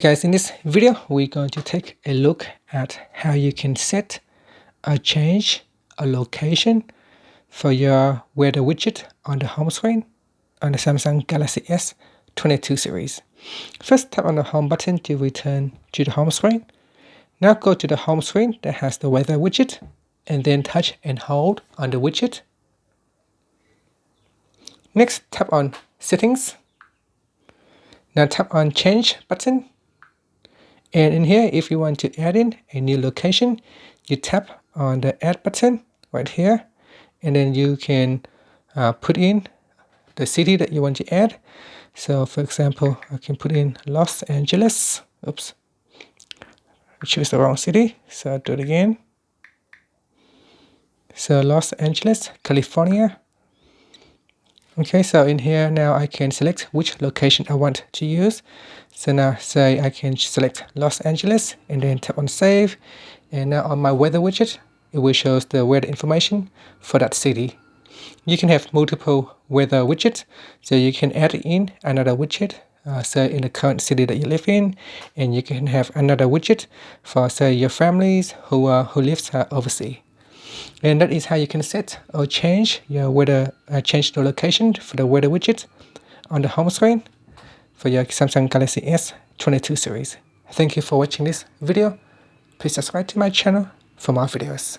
Guys, in this video, we're going to take a look at how you can set or change a location for your weather widget on the home screen on the Samsung Galaxy S22 series. First, tap on the home button to return to the home screen. Now go to the home screen that has the weather widget and then touch and hold on the widget. Next, tap on Settings. Now tap on Change button. And in here, if you want to add in a new location, you tap on the Add button right here, and then you can put in the city that you want to add. So for example, I can put in Los Angeles. Oops, I choose the wrong city, so I'll do it again. So Los Angeles, California. Okay, so in here now I can select which location I want to use. So now say I can select Los Angeles and then tap on Save. And now on my weather widget, it will show the weather information for that city. You can have multiple weather widgets, so you can add in another widget, say in the current city that you live in, and you can have another widget for say your families who lives overseas. And that is how you can set or change your weather, change the location for the weather widget on the home screen for your Samsung Galaxy S22 series. Thank you for watching this video. Please subscribe to my channel for more videos.